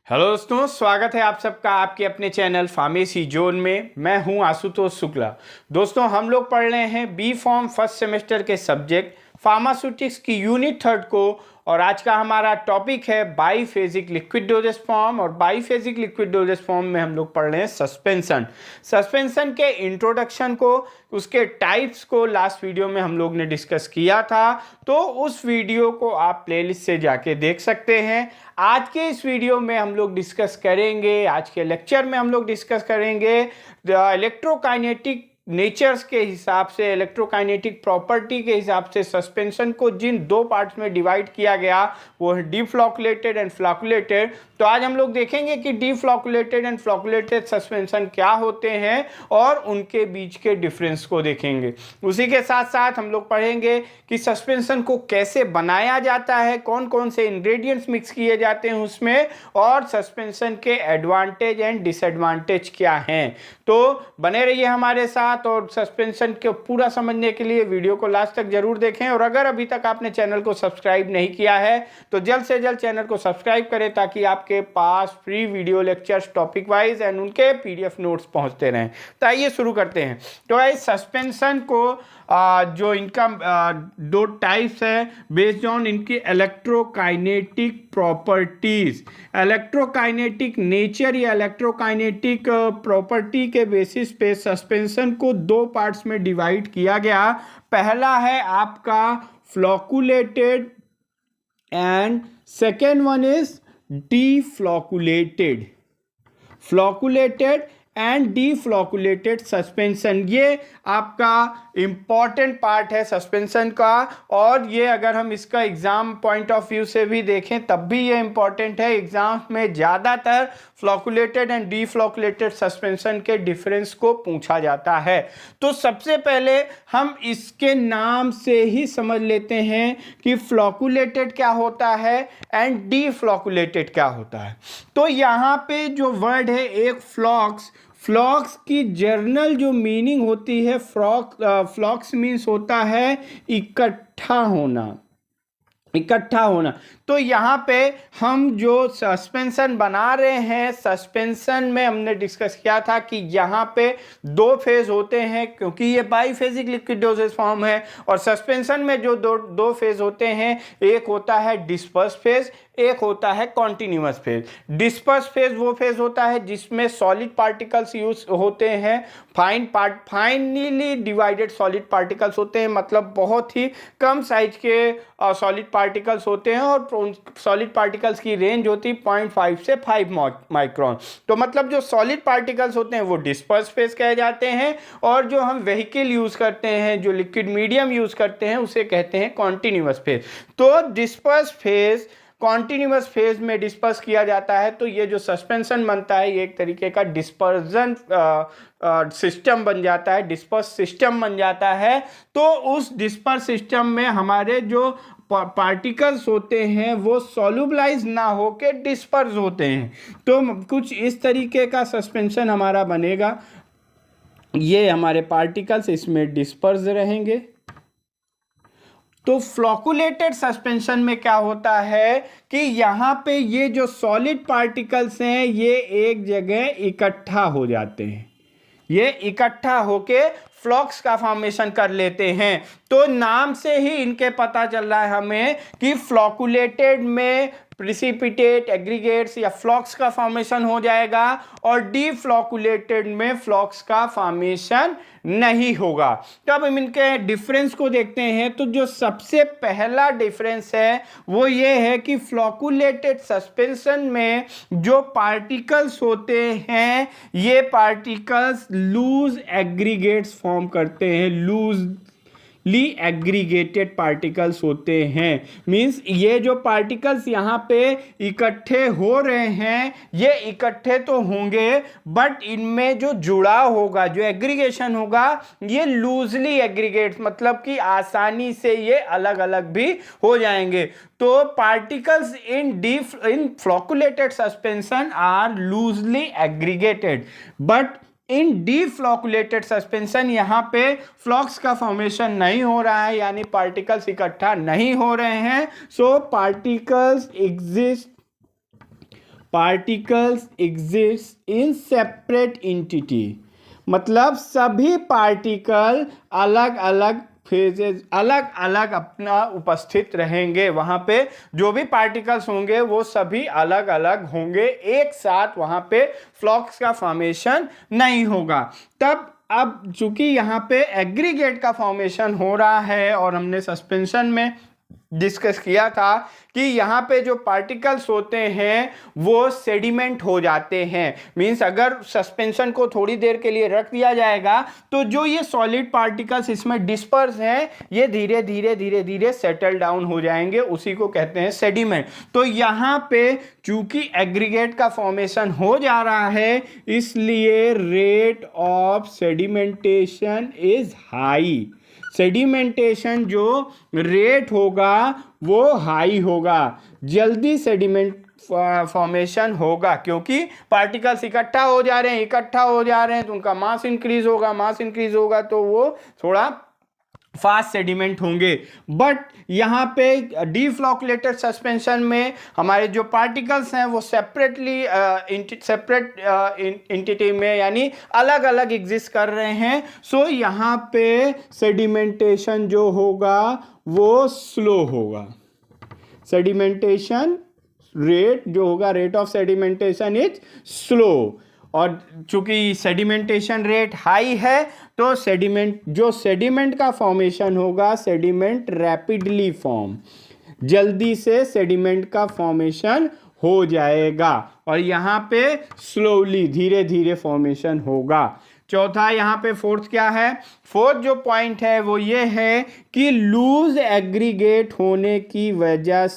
Hello दोस्तों, स्वागत है आप सबका आपके अपने चैनल फार्मेसी जोन में। मैं हूं आशुतोष शुक्ला। दोस्तों, हम लोग पढ़ रहे हैं बी फॉर्म फर्स्ट सेमेस्टर के सब्जेक्ट फार्मास्यूटिक्स की यूनिट 3 को, और आज का हमारा टॉपिक है बाईफेजिक लिक्विड डोजेस फॉर्म। और बाईफेजिक लिक्विड डोजेस फॉर्म में हम लोग पढ़ रहे हैं सस्पेंशन के इंट्रोडक्शन को, उसके टाइप्स को लास्ट वीडियो में हम लोग ने डिस्कस किया था, तो उस वीडियो को आप प्लेलिस्ट से जाके देख सकते हैं। आज के इस वीडियो में हम लोग डिस्कस करेंगे, आज के लेक्चर में हम लोग डिस्कस करेंगे इलेक्ट्रोकाइनेटिक नेचर्स के हिसाब से, इलेक्ट्रोकाइनेटिक प्रॉपर्टी के हिसाब से सस्पेंशन को जिन दो पार्ट्स में डिवाइड किया गया वो है डीफ्लॉकुलेटेड एंड फ्लॉकुलेटेड। तो आज हम लोग देखेंगे कि डीफ्लॉकुलेटेड एंड फ्लॉकुलेटेड सस्पेंशन क्या होते हैं और उनके बीच के डिफरेंस को देखेंगे। उसी के साथ साथ हम लोग पढ़ेंगे कि सस्पेंशन को कैसे बनाया जाता है, कौन कौन से इंग्रेडिएंट्स मिक्स किए जाते हैं उसमें, और सस्पेंशन के एडवांटेज एंड डिसएडवांटेज क्या हैं। तो बने रहिए हमारे साथ, और सस्पेंशन को पूरा समझने के लिए वीडियो को लास्ट तक जरूर देखें। और अगर अभी तक आपने चैनल को सब्सक्राइब नहीं किया है तो जल्द से जल्द चैनल को सब्सक्राइब करें, ताकि आपके पास free video lectures topic wise and उनके पीडीएफ नोट्स पहुंचते रहें। तो आइए शुरू करते हैं। तो इस सस्पेंशन को जो इनका दो टाइप्स है बेस्ड ऑन इनकी इलेक्ट्रोकाइनेटिक प्रॉपर्टीज, इलेक्ट्रोकाइनेटिक नेचर या इलेक्ट्रोकाइनेटिक प्रॉपर्टी के बेसिस पे सस्पेंशन को दो पार्ट्स में डिवाइड किया गया। पहला है आपका flocculated and second one is deflocculated. Flocculated and deflocculated suspension, ये आपका इंपॉर्टेंट पार्ट है सस्पेंशन का। और ये अगर हम इसका एग्जाम पॉइंट ऑफ व्यू से भी देखें तब भी ये इंपॉर्टेंट है। एग्जाम में ज़्यादातर फ्लॉकुलेटेड एंड डीफ्लॉकुलेटेड सस्पेंशन के डिफरेंस को पूछा जाता है। तो सबसे पहले हम इसके नाम से ही समझ लेते हैं कि फ्लॉकुलेटेड क्या होता है एंड डीफ्लॉकुलेटेड क्या होता है। तो यहाँ पे जो वर्ड है एक फ्लॉक्स की जर्नल जो मीनिंग होती है, फ्लॉक्स मीन्स होता है इकट्ठा होना। तो यहाँ पे हम जो सस्पेंशन बना रहे हैं, सस्पेंशन में हमने डिस्कस किया था कि यहाँ पे दो फेज होते हैं, क्योंकि ये बाईफेजिक लिक्विड डोजेस फॉर्म है। और सस्पेंशन में जो दो फेज होते हैं, एक होता है डिस्पर्स फेज, एक होता है कॉन्टिन्यूअस फेज। डिस्पर्स फेज वो फेज होता है जिसमें सॉलिड पार्टिकल्स यूज होते हैं, फाइनली डिवाइडेड सॉलिड पार्टिकल्स होते हैं, मतलब बहुत ही कम साइज के सॉलिड पार्टिकल्स होते हैं, और सॉलिड पार्टिकल्स की रेंज होती है 0.5 से 5 माइक्रोन। तो मतलब जो सॉलिड पार्टिकल्स होते हैं वो डिस्पर्स फेज कहे जाते हैं, और जो हम व्हीकल यूज करते हैं, जो लिक्विड मीडियम यूज करते हैं, उसे कहते हैं कॉन्टिन्यूअस फेज। तो डिस्पर्स फेज कॉन्टिन्यूअस फेज में डिस्पर्स किया जाता है। तो ये जो सस्पेंशन बनता है ये एक तरीके का डिस्पर्जन सिस्टम बन जाता है, डिस्पर्स सिस्टम बन जाता है। तो उस डिस्पर्स सिस्टम में हमारे जो पार्टिकल्स होते हैं वो सॉल्युबलाइज ना होके डिस्पर्स होते हैं। तो कुछ इस तरीके का सस्पेंशन हमारा बनेगा। ये हमारे पार्टिकल्स इसमें डिस्पर्स रहेंगे। तो फ्लॉकुलेटेड सस्पेंशन में क्या होता है कि यहाँ पे ये जो सॉलिड पार्टिकल्स हैं ये एक जगह इकट्ठा हो जाते हैं, ये इकट्ठा होके फ्लॉक्स का फॉर्मेशन कर लेते हैं। तो नाम से ही इनके पता चल रहा है हमें कि फ्लॉकुलेटेड में प्रिसिपिटेट, एग्रीगेट्स या फ्लॉक्स का फॉर्मेशन हो जाएगा, और डीफ्लॉकुलेटेड में फ्लॉक्स का फॉर्मेशन नहीं होगा। तो अब हम इनके डिफरेंस को देखते हैं। तो जो सबसे पहला डिफरेंस है वो ये है कि फ्लॉकुलेटेड सस्पेंशन में जो पार्टिकल्स होते हैं ये पार्टिकल्स लूज एग्रीगेट्स फॉर्म करते हैं, लूजली एग्रीगेटेड पार्टिकल्स होते हैं। मींस ये जो पार्टिकल्स यहाँ पे इकट्ठे हो रहे हैं ये इकट्ठे तो होंगे, बट इनमें जो जुड़ाव होगा, जो एग्रीगेशन होगा, ये लूजली एग्रीगेट्स, मतलब कि आसानी से ये अलग अलग भी हो जाएंगे। तो particles in flocculated suspension are loosely aggregated, but in deflocculated suspension यहाँ पे फ्लॉक्स का फॉर्मेशन नहीं हो रहा है, यानी पार्टिकल्स इकट्ठा नहीं हो रहे हैं। So particles exist particles exist in separate entity, मतलब सभी पार्टिकल अलग अलग फेजेस, अलग अलग अपना उपस्थित रहेंगे। वहाँ पे जो भी पार्टिकल्स होंगे वो सभी अलग अलग होंगे, एक साथ वहाँ पे फ्लॉक्स का फॉर्मेशन नहीं होगा। तब अब चूंकि यहाँ पे एग्रीगेट का फॉर्मेशन हो रहा है, और हमने सस्पेंशन में डिस्कस किया था कि यहाँ पे जो पार्टिकल्स होते हैं वो सेडिमेंट हो जाते हैं। मींस अगर सस्पेंशन को थोड़ी देर के लिए रख दिया जाएगा तो जो ये सॉलिड पार्टिकल्स इसमें डिस्पर्स हैं ये धीरे धीरे धीरे धीरे सेटल डाउन हो जाएंगे, उसी को कहते हैं सेडिमेंट। तो यहाँ पे चूंकि एग्रीगेट का फॉर्मेशन हो जा रहा है इसलिए rate of sedimentation is high. Sedimentation जो रेट होगा वो हाई होगा, जल्दी सेडिमेंट फॉर्मेशन होगा, क्योंकि पार्टिकल्स इकट्ठा हो जा रहे हैं तो उनका मास इंक्रीज होगा तो वो थोड़ा फास्ट सेडिमेंट होंगे। बट यहाँ पे डीफ्लॉकुलेटेड सस्पेंशन में हमारे जो पार्टिकल्स हैं वो सेपरेट एंटिटी में यानी अलग अलग एग्जिस्ट कर रहे हैं। सो यहाँ पे सेडिमेंटेशन जो होगा वो स्लो होगा। सेडिमेंटेशन रेट जो होगा, rate of sedimentation is slow, और चूंकि सेडिमेंटेशन रेट हाई है तो सेडिमेंट का फॉर्मेशन होगा, सेडिमेंट रैपिडली फॉर्म, जल्दी से सेडिमेंट का फॉर्मेशन हो जाएगा, और यहाँ पे स्लोली धीरे धीरे फॉर्मेशन होगा। चौथा यहाँ पे फोर्थ क्या है, फोर्थ जो पॉइंट है वो ये है कि लूज एग्रीगेट होने की वजह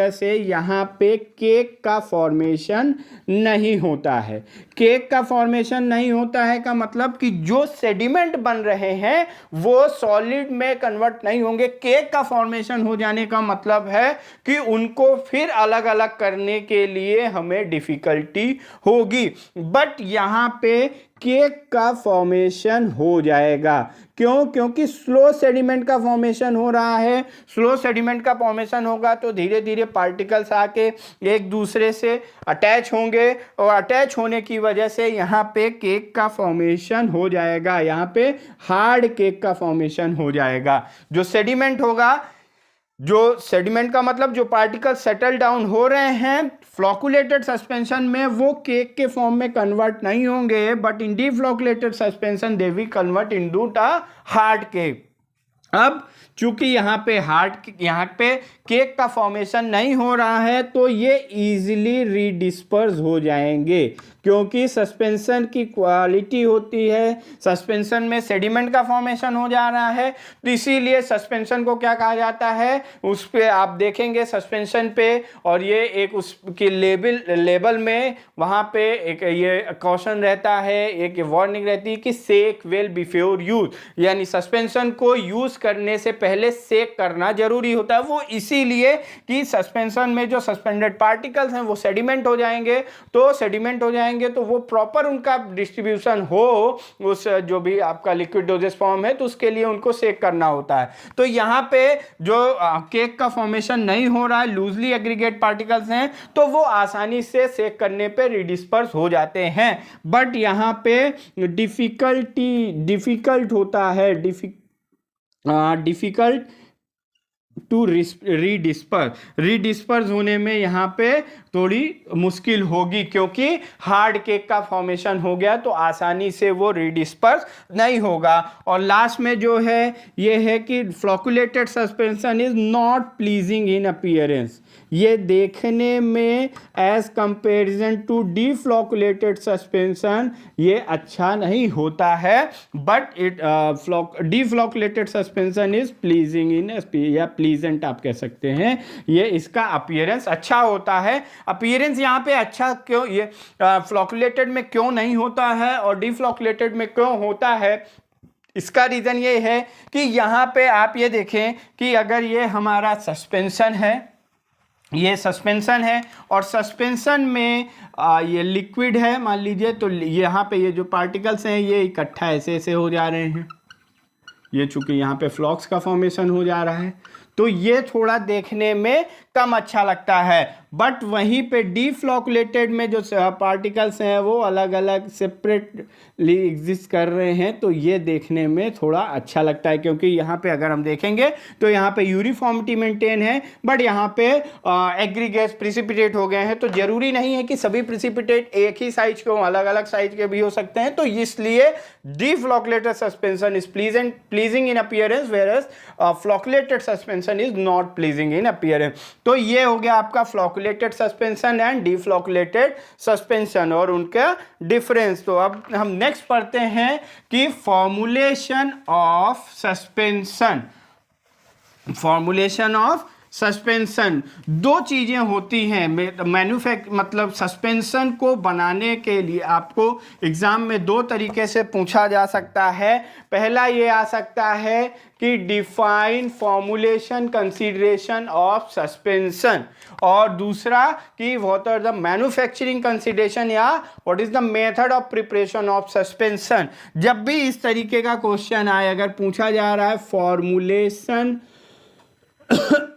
से यहाँ पे केक का फॉर्मेशन नहीं होता है। केक का फॉर्मेशन नहीं होता है का मतलब कि जो सेडिमेंट बन रहे हैं वो सॉलिड में कन्वर्ट नहीं होंगे। केक का फॉर्मेशन हो जाने का मतलब है कि उनको फिर अलग अलग करने के लिए हमें डिफिकल्टी होगी। बट यहाँ पे केक का फॉर्मेशन हो जाएगा। क्यों? क्योंकि स्लो सेडिमेंट का फॉर्मेशन हो रहा है। स्लो सेडिमेंट का फॉर्मेशन होगा तो धीरे धीरे पार्टिकल्स आके एक दूसरे से अटैच होंगे, और अटैच होने की वजह से यहाँ पे केक का फॉर्मेशन हो जाएगा, यहाँ पे हार्ड केक का फॉर्मेशन हो जाएगा। जो सेडिमेंट होगा, जो सेडिमेंट का मतलब जो पार्टिकल सेटल डाउन हो रहे हैं फ्लॉकुलेटेड सस्पेंशन में वो केक के फॉर्म में कन्वर्ट नहीं होंगे, but in deflocculated suspension they will convert into a hard cake. अब चूंकि यहाँ पे केक का फॉर्मेशन नहीं हो रहा है तो ये इजीली रीडिस्पर्स हो जाएंगे, क्योंकि सस्पेंशन की क्वालिटी होती है, सस्पेंशन में सेडिमेंट का फॉर्मेशन हो जा रहा है, तो इसीलिए सस्पेंशन को क्या कहा जाता है, उस पे आप देखेंगे सस्पेंशन पे, और ये एक उसकी लेबल में वहाँ पे एक ये कॉशन रहता है, एक वार्निंग रहती है कि सेक वेल बिफोर यूज, यानी सस्पेंशन को यूज करने से पहले सेक करना जरूरी होता है। वो इसीलिए कि सस्पेंशन में जो सस्पेंडेड पार्टिकल्स हैं वो सेडिमेंट हो जाएंगे, तो वो प्रॉपर उनका डिस्ट्रीब्यूशन हो उस जो भी आपका लिक्विड डोजेस फॉर्म है तो उसके लिए उनको सेक करना होता है। तो यहाँ पे जो केक का फॉर्मेशन नहीं हो रहा है, लूजली एग्रीगेट पार्टिकल्स हैं, तो वो आसानी से सेक करने पे रिडिस्पर्स हो जाते हैं। बट यहाँ पे डिफिकल्ट होता है, डिफिकल्ट टू रीडिस्पर्स होने में यहाँ पे थोड़ी मुश्किल होगी, क्योंकि हार्ड केक का फॉर्मेशन हो गया तो आसानी से वो रीडिस्पर्स नहीं होगा। और लास्ट में जो है ये है कि flocculated suspension is not pleasing in appearance, ये देखने में एज कंपेरिजन टू डीफ्लॉकुलेटेड सस्पेंशन ये अच्छा नहीं होता है, बट डीफ्लॉकुलेटेड सस्पेंशन इज प्लीजिंग इन या प्लीजेंट आप कह सकते हैं, ये इसका अपीयरेंस अच्छा होता है। अपीयरेंस यहाँ पे अच्छा क्यों, ये फ्लॉकुलेटेड में क्यों नहीं होता है और डीफ्लॉकुलेटेड में क्यों होता है, इसका रीज़न ये है कि यहाँ पे आप ये देखें कि अगर ये हमारा सस्पेंशन है, ये सस्पेंशन है और सस्पेंशन में ये लिक्विड है मान लीजिए, तो यहाँ पे ये जो पार्टिकल्स हैं ये इकट्ठा ऐसे ऐसे हो जा रहे हैं, ये चूंकि यहाँ पे फ्लॉक्स का फॉर्मेशन हो जा रहा है, तो ये थोड़ा देखने में कम अच्छा लगता है। बट वहीं पे डीफ्लॉकुलेटेड में जो पार्टिकल्स हैं वो अलग अलग सेपरेटली एग्जिस्ट कर रहे हैं, तो ये देखने में थोड़ा अच्छा लगता है, क्योंकि यहाँ पे अगर हम देखेंगे तो यहाँ पे यूनिफॉर्मिटी मेंटेन है, बट यहाँ पे एग्रीगेट्स प्रिसिपिटेट हो गए हैं। तो जरूरी नहीं है कि सभी प्रिसिपिटेट एक ही साइज के हों, अलग अलग साइज के भी हो सकते हैं। तो इसलिए deflocculated suspension is pleasing in appearance, whereas flocculated suspension is not pleasing in appearance. तो ये हो गया आपका flocculated suspension and deflocculated suspension और उनका डिफरेंस। तो अब हम नेक्स्ट पढ़ते हैं कि formulation of suspension. Formulation of suspension, दो चीजें होती हैं मतलब सस्पेंशन को बनाने के लिए आपको एग्जाम में दो तरीके से पूछा जा सकता है। पहला ये आ सकता है कि define formulation consideration of suspension, और दूसरा कि what are the manufacturing consideration या what is the method of preparation of suspension. जब भी इस तरीके का क्वेश्चन आए, अगर पूछा जा रहा है फॉर्मुलेशन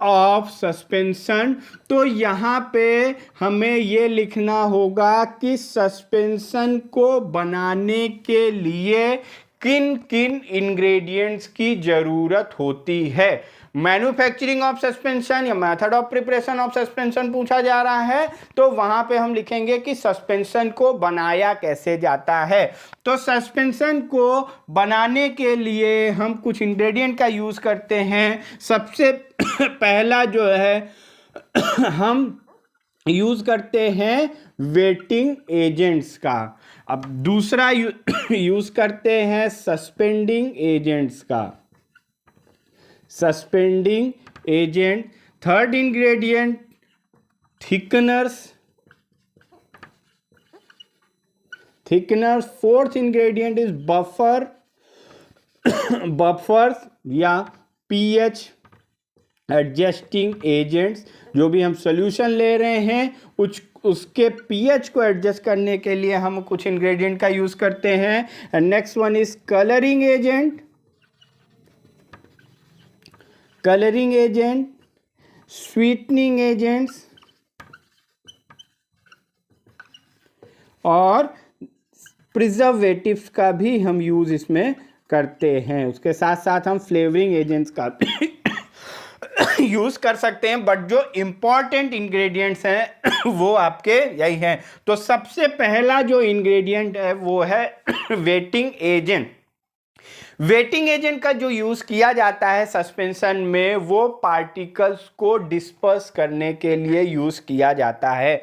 ऑफ सस्पेंशन, तो यहाँ पे हमें ये लिखना होगा कि सस्पेंशन को बनाने के लिए किन किन इंग्रेडिएंट्स की जरूरत होती है। मैन्युफैक्चरिंग ऑफ सस्पेंशन या method of preparation of suspension पूछा जा रहा है, तो वहां पे हम लिखेंगे कि सस्पेंशन को बनाया कैसे जाता है। तो सस्पेंशन को बनाने के लिए हम कुछ इंग्रेडिएंट का यूज करते हैं। सबसे पहला जो है हम यूज करते हैं वेटिंग एजेंट्स का। अब दूसरा यूज करते हैं सस्पेंडिंग एजेंट्स का, suspending agent. Third ingredient thickeners, fourth ingredient is buffers या पीएच एडजस्टिंग एजेंट्स। जो भी हम सॉल्यूशन ले रहे हैं उसके पीएच को एडजस्ट करने के लिए हम कुछ इंग्रेडिएंट का यूज करते हैं। And next one is colouring agent, sweetening agents और प्रिजर्वेटिव्स का भी हम यूज इसमें करते हैं। उसके साथ साथ हम फ्लेवरिंग एजेंट्स का यूज कर सकते हैं, बट जो इंपॉर्टेंट इंग्रेडिएंट्स हैं वो आपके यही हैं। तो सबसे पहला जो इंग्रेडिएंट है वो है वेटिंग एजेंट। वेटिंग एजेंट का जो यूज किया जाता है सस्पेंशन में वो पार्टिकल्स को डिस्पर्स करने के लिए यूज किया जाता है।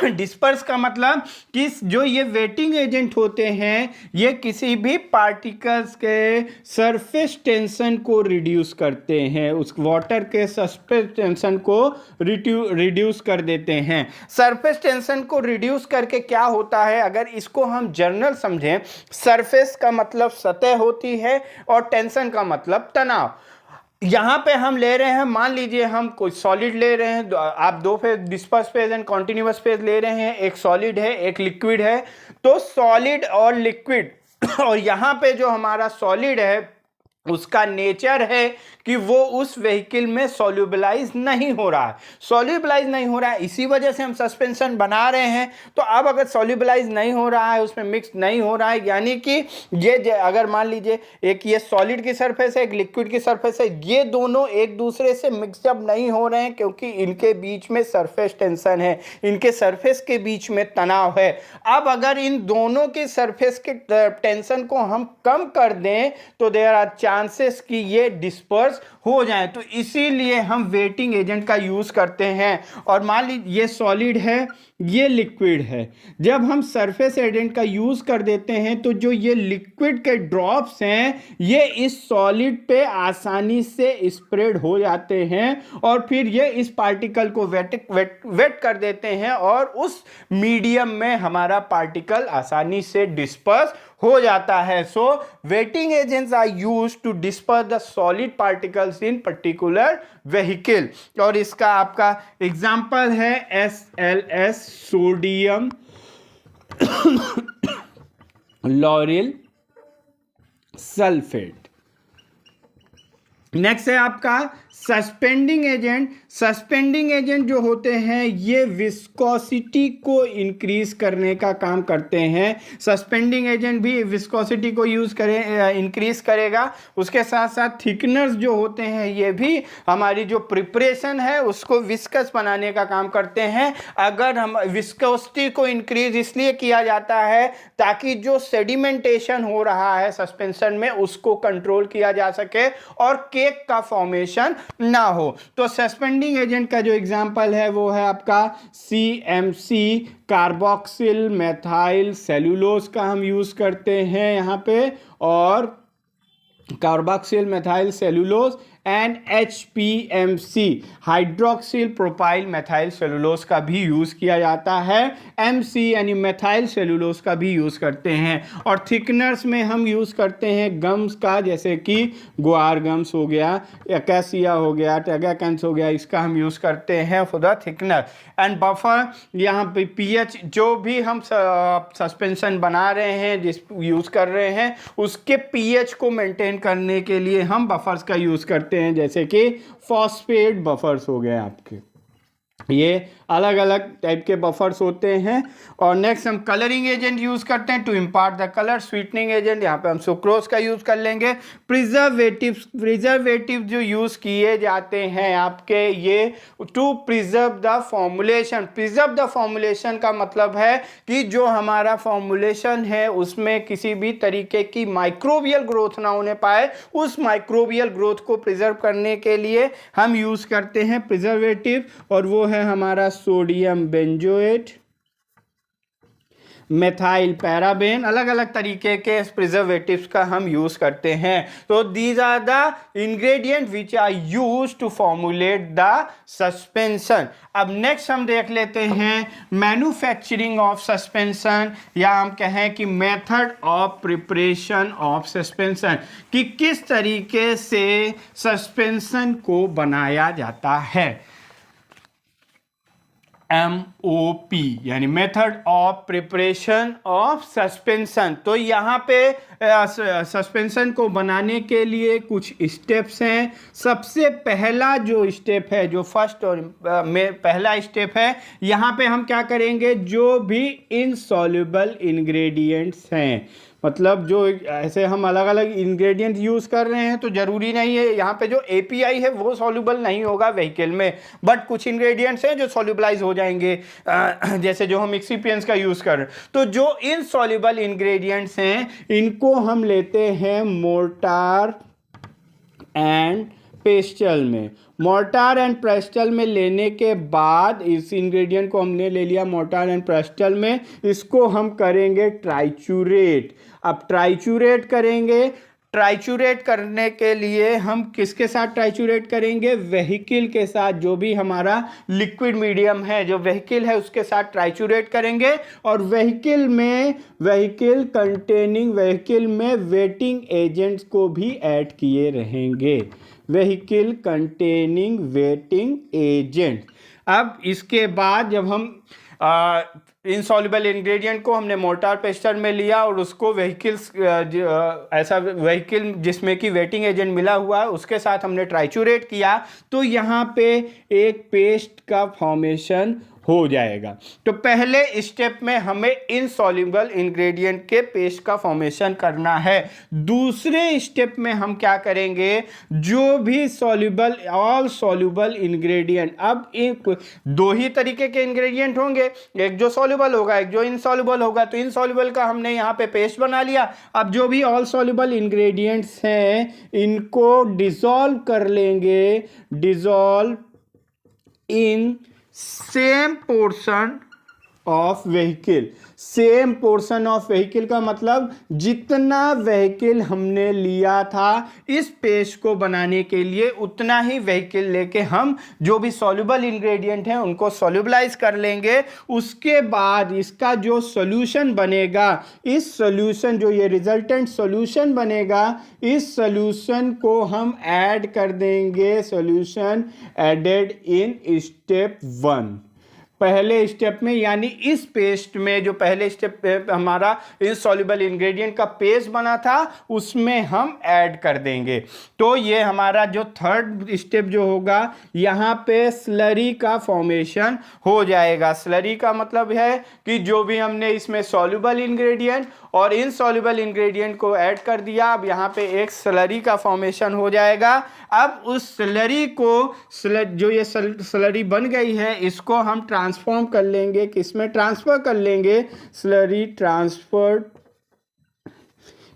डिस्पर्स का मतलब कि जो ये वेटिंग एजेंट होते हैं ये किसी भी पार्टिकल्स के सरफेस टेंशन को रिड्यूस करते हैं, उस वाटर के सरफेस टेंशन को रिड्यूस कर देते हैं। सरफेस टेंशन को रिड्यूस करके क्या होता है, अगर इसको हम जनरल समझें, सरफेस का मतलब सतह होती है और टेंशन का मतलब तनाव। यहां पे हम ले रहे हैं, मान लीजिए हम कोई सॉलिड ले रहे हैं, आप दो phase disperse phase and continuous phase ले रहे हैं, एक सॉलिड है एक लिक्विड है। तो सॉलिड और लिक्विड और यहां पे जो हमारा सॉलिड है उसका नेचर है कि वो उस व्हीकल में सॉल्युबलाइज नहीं हो रहा है, इसी वजह से हम सस्पेंशन बना रहे हैं। तो अब अगर सॉल्युबलाइज नहीं हो रहा है, उसमें मिक्स नहीं हो रहा है, यानी कि ये अगर मान लीजिए एक ये सॉलिड की सरफेस है, एक लिक्विड की सरफेस है, ये दोनों एक दूसरे से मिक्सअप नहीं हो रहे हैं क्योंकि इनके बीच में सरफेस टेंशन है, इनके सरफेस के बीच में तनाव है। अब अगर इन दोनों की सरफेस के टेंशन को हम कम कर दें तो देयर आर चांसेस कि ये डिस्पर्स हो जाए। तो इसीलिए हम वेटिंग एजेंट का यूज करते हैं। और मान लीजिए ये सॉलिड है ये लिक्विड है, जब हम सरफेस एजेंट का यूज कर देते हैं तो जो ये लिक्विड के ड्रॉप्स हैं ये इस सॉलिड पे आसानी से स्प्रेड हो जाते हैं और फिर ये इस पार्टिकल को वेट कर देते हैं और उस मीडियम में हमारा पार्टिकल आसानी से डिस्पर्स हो जाता है। So wetting agents are used to disperse the solid particles in particular vehicle. और इसका आपका एग्जांपल है SLS, sodium lauryl sulphate. Next है आपका सस्पेंडिंग एजेंट। सस्पेंडिंग एजेंट जो होते हैं ये विस्कोसिटी को इंक्रीज करने का काम करते हैं। सस्पेंडिंग एजेंट भी विस्कोसिटी को यूज करें इंक्रीज करेगा। उसके साथ साथ थिकनर्स जो होते हैं ये भी हमारी जो प्रिपरेशन है उसको विस्कस बनाने का काम करते हैं। अगर हम विस्कोसिटी को इंक्रीज इसलिए किया जाता है ताकि जो सेडिमेंटेशन हो रहा है सस्पेंशन में उसको कंट्रोल किया जा सके और केक का फॉर्मेशन ना हो। तो सस्पेंडिंग एजेंट का जो एग्जांपल है वो है आपका CMC, कार्बोक्सिल मेथाइल सेलुलोज का हम यूज करते हैं यहाँ पे, और carboxyl methyl cellulose and HPMC, hydroxyl propyl methyl cellulose का भी यूज किया जाता है। MC यानी मेथाइल सेलुलोज का भी यूज करते हैं। और थिकनर्स में हम यूज करते हैं गम्स का, जैसे कि गुआर गम्स हो गया, एकेसिया हो गया, टैगाकैंस हो गया, इसका हम यूज करते हैं for the thickener. And buffer, यहाँ पे pH जो भी हम सस्पेंशन बना रहे हैं जिस यूज कर रहे हैं उसके pH को मेंटेन करने के लिए हम बफर्स का यूज करते हैं, जैसे कि फॉस्फेट बफर्स हो गए आपके। ये अलग अलग टाइप के बफर्स होते हैं। और नेक्स्ट हम कलरिंग एजेंट यूज करते हैं to impart the colour. Sweetening agent यहाँ पे हम सुक्रोज का यूज कर लेंगे। प्रिजर्वेटिव जो यूज किए जाते हैं आपके ये to preserve the formulation. Preserve the formulation का मतलब है कि जो हमारा फॉर्मुलेशन है उसमें किसी भी तरीके की माइक्रोबियल ग्रोथ ना होने पाए, उस माइक्रोबियल ग्रोथ को प्रिजर्व करने के लिए हम यूज करते हैं प्रिजर्वेटिव, और वो है हमारा सोडियम बेंजोएट, मेथाइल पैराबेन। अलग अलग तरीके के प्रिजर्वेटिव्स का हम यूज करते हैं। तो these are the ingredient which are use to formulate the suspension. अब नेक्स्ट हम देख लेते हैं मैन्युफैक्चरिंग ऑफ सस्पेंशन, या हम कहें कि method of preparation of suspension, कि किस तरीके से सस्पेंशन को बनाया जाता है। MOP यानी method of preparation of suspension. तो यहाँ पे सस्पेंशन को बनाने के लिए कुछ स्टेप्स हैं। सबसे पहला जो स्टेप है, जो फर्स्ट और पहला स्टेप है, यहाँ पे हम क्या करेंगे, जो भी इनसॉल्युबल इंग्रेडिएंट्स हैं, मतलब जो ऐसे हम अलग अलग इंग्रेडिएंट यूज़ कर रहे हैं तो ज़रूरी नहीं है यहाँ पे जो API है वो सॉल्युबल नहीं होगा व्हीकल में, बट कुछ इंग्रेडिएंट्स हैं जो सॉल्युबलाइज हो जाएंगे, जैसे जो हम एक्सिपिएंट्स का यूज़ कर रहे हैं। तो जो इनसॉल्युबल इंग्रेडिएंट्स हैं इनको हम लेते हैं मोर्टार एंड पेस्टल में। मोर्टार एंड पेस्टल में लेने के बाद इस इंग्रेडिएंट को हमने ले लिया मोर्टार एंड पेस्टल में, इसको हम करेंगे ट्राइचूरेट। अब ट्राइचूरेट करेंगे, ट्राइचूरेट करने के लिए हम किसके साथ ट्राइचूरेट करेंगे, व्हीकल के साथ। जो भी हमारा लिक्विड मीडियम है, जो व्हीकल है उसके साथ ट्राइचूरेट करेंगे। और व्हीकल में वेटिंग एजेंट्स को भी ऐड किए रहेंगे, व्हीकल कंटेनिंग वेटिंग एजेंट। अब इसके बाद जब हम इनसॉल्युबल इंग्रेडिएंट को हमने मोर्टार पेस्टर में लिया और उसको व्हीकल्स ऐसा व्हीकल जिसमें कि वेटिंग एजेंट मिला हुआ है उसके साथ हमने ट्राइचूरेट किया, तो यहाँ पे एक पेस्ट का फॉर्मेशन हो जाएगा। तो पहले स्टेप में हमें इनसॉल्युबल इंग्रेडिएंट के पेस्ट का फॉर्मेशन करना है। दूसरे स्टेप में हम क्या करेंगे, जो भी सॉल्युबल, ऑल सॉल्युबल इंग्रेडिएंट, अब एक दो ही तरीके के इंग्रेडिएंट होंगे, एक जो सॉल्युबल होगा एक जो इनसॉल्युबल होगा। तो इनसॉल्युबल का हमने यहाँ पे पेस्ट बना लिया। अब जो भी ऑल सॉल्युबल इंग्रेडिएंट्स हैं इनको डिसॉल्व कर लेंगे, dissolve in same portion of vehicle. Same portion of vehicle का मतलब जितना व्हीकल हमने लिया था इस पेस्ट को बनाने के लिए उतना ही व्हीकल लेके हम जो भी सॉल्युबल इंग्रेडिएंट हैं उनको सॉल्युबलाइज कर लेंगे। उसके बाद इसका जो सॉल्यूशन बनेगा, इस सॉल्यूशन जो ये रिजल्टेंट सॉल्यूशन बनेगा, इस सॉल्यूशन को हम ऐड कर देंगे, सॉल्यूशन एडेड इन स्टेप 1। पहले स्टेप में, यानी इस पेस्ट में जो पहले स्टेप पे हमारा इनसॉल्युबल इंग्रेडिएंट का पेस्ट बना था उसमें हम ऐड कर देंगे। तो ये हमारा जो थर्ड स्टेप जो होगा, यहाँ पे स्लरी का फॉर्मेशन हो जाएगा। स्लरी का मतलब है कि जो भी हमने इसमें सॉल्युबल इंग्रेडिएंट और इनसॉल्युबल इंग्रेडिएंट को ऐड कर दिया, अब यहाँ पे एक स्लरी का फॉर्मेशन हो जाएगा। अब उस स्लरी को जो ये स्लरी बन गई है इसको हम ट्रांसफॉर्म कर लेंगे, किसमें ट्रांसफर कर लेंगे, स्लरी ट्रांसफर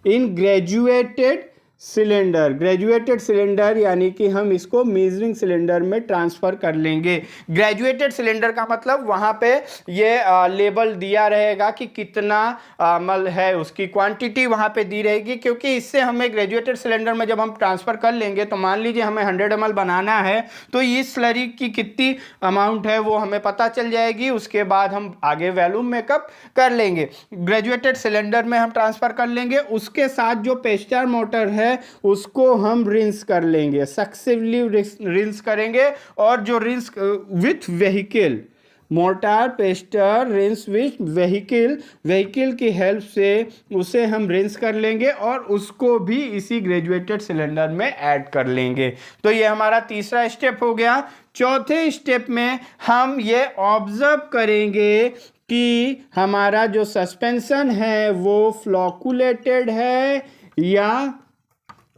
इन ग्रेजुएटेड सिलेंडर। ग्रेजुएटेड सिलेंडर यानी कि हम इसको मेजरिंग सिलेंडर में ट्रांसफर कर लेंगे। ग्रेजुएटेड सिलेंडर का मतलब वहां पे ये लेबल दिया रहेगा कि कितना मल है, उसकी क्वांटिटी वहां पे दी रहेगी, क्योंकि इससे हमें ग्रेजुएटेड सिलेंडर में जब हम ट्रांसफर कर लेंगे तो मान लीजिए हमें 100 ml बनाना है तो इस स्लरी की कितनी अमाउंट है वो हमें पता चल जाएगी। उसके बाद हम आगे वॉल्यूम मेकअप कर लेंगे। ग्रेजुएटेड सिलेंडर में हम ट्रांसफर कर लेंगे, उसके साथ जो पेस्टर मोटर है उसको हम रिंस कर लेंगे, सक्सेसिवली रिंस करेंगे। और जो rinse with vehicle, motor Pasteur rinse with vehicle की हेल्प से उसे हम रिंस कर लेंगे और उसको भी इसी ग्रेजुएटेड सिलेंडर में ऐड कर लेंगे। तो ये हमारा तीसरा स्टेप हो गया। चौथे स्टेप में हम ये ऑब्जर्व करेंगे कि हमारा जो सस्पेंशन है वो फ्लॉकुलेटेड है या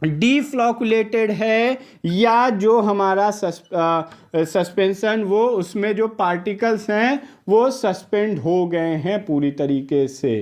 डीफ्लॉकुलेटेड है, या जो हमारा सस्पेंशन वो उसमें जो पार्टिकल्स हैं वो सस्पेंड हो गए हैं पूरी तरीके से।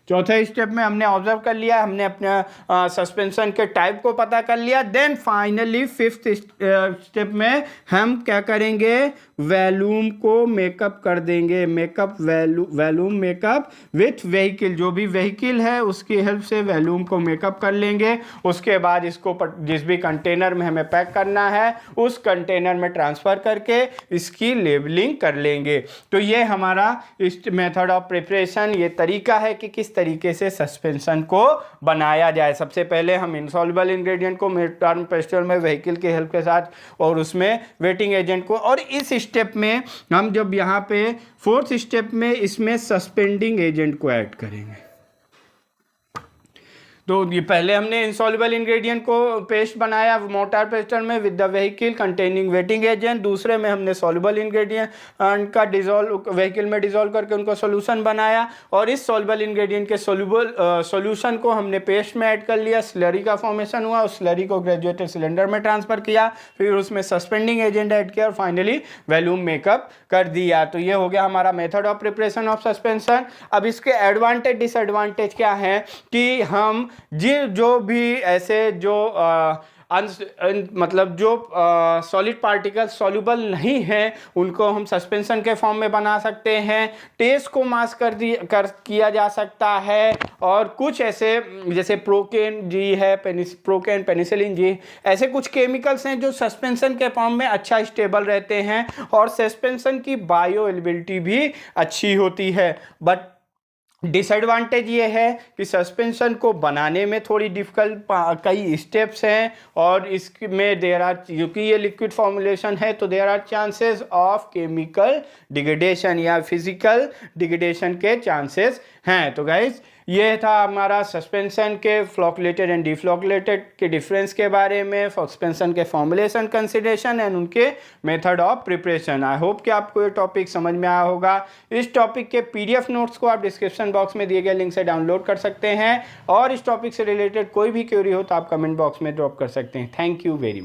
चौथे स्टेप में हमने ऑब्जर्व कर लिया, हमने अपने सस्पेंशन के टाइप को पता कर लिया। देन फाइनली फिफ्थ स्टेप में हम क्या करेंगे, वॉल्यूम को मेकअप कर देंगे। वॉल्यूम मेकअप विथ व्हीकल, जो भी व्हीकल है उसकी हेल्प से वॉल्यूम को मेकअप कर लेंगे। उसके बाद इसको जिस भी कंटेनर में हमें पैक करना है उस कंटेनर में ट्रांसफ़र करके इसकी लेबलिंग कर लेंगे। तो ये हमारा इस मेथड ऑफ प्रिपरेशन, ये तरीका है कि किस तरीके से सस्पेंशन को बनाया जाए। सबसे पहले हम इनसॉल्युबल इंग्रेडिएंट को मेटल पेस्टर में व्हीकल की हेल्प के साथ और उसमें वेटिंग एजेंट को, और इस स्टेप में हम जब यहाँ पे फोर्थ स्टेप में इसमें सस्पेंडिंग एजेंट को ऐड करेंगे। तो ये पहले हमने इनसॉल्युबल इंग्रेडिएंट को पेस्ट बनाया मोटार पेस्टर में with the vehicle containing waiting agent. दूसरे में हमने सॉल्युबल इंग्रेडिएंट का डिसॉल्व व्हीकल में डिसॉल्व करके उनको सॉल्यूशन बनाया, और इस सॉल्युबल इंग्रेडिएंट के सॉल्यूशन को हमने पेस्ट में ऐड कर लिया। स्लरी का फॉर्मेशन हुआ, उस स्लरी को ग्रेजुएटेड सिलेंडर में ट्रांसफर किया, फिर उसमें सस्पेंडिंग एजेंट ऐड किया और फाइनली वॉल्यूम मेकअप कर दिया। तो ये हो गया हमारा method of preparation of suspension. अब इसके एडवांटेज डिसएडवांटेज क्या है कि हम जो भी ऐसे जो मतलब जो सॉलिड पार्टिकल सॉल्युबल नहीं हैं उनको हम सस्पेंशन के फॉर्म में बना सकते हैं। टेस्ट को मास्क किया जा सकता है, और कुछ ऐसे जैसे प्रोकेन जी है, प्रोकेन पेनिसिलिन जी, ऐसे कुछ केमिकल्स हैं जो सस्पेंशन के फॉर्म में अच्छा स्टेबल रहते हैं और सस्पेंशन की बायोअवेलेबिलिटी भी अच्छी होती है। बट डिसएडवांटेज ये है कि सस्पेंशन को बनाने में थोड़ी डिफ़िकल्ट कई स्टेप्स हैं, और इसमें देयर आर, क्योंकि ये लिक्विड फॉर्मुलेशन है तो there are chances of chemical degradation या फिजिकल डिग्रेडेशन के चांसेस हैं। तो गाइज ये था हमारा सस्पेंशन के फ्लॉकुलेटेड एंड डिफ्लॉकुलेटेड के डिफरेंस के बारे में, सस्पेंशन के फॉर्मुलेशन कंसिडरेशन एंड उनके method of preparation. I hope कि आपको ये टॉपिक समझ में आया होगा। इस टॉपिक के पीडीएफ नोट्स को आप डिस्क्रिप्शन बॉक्स में दिए गए लिंक से डाउनलोड कर सकते हैं, और इस टॉपिक से रिलेटेड कोई भी क्वेरी हो तो आप कमेंट बॉक्स में ड्रॉप कर सकते हैं। Thank you very much.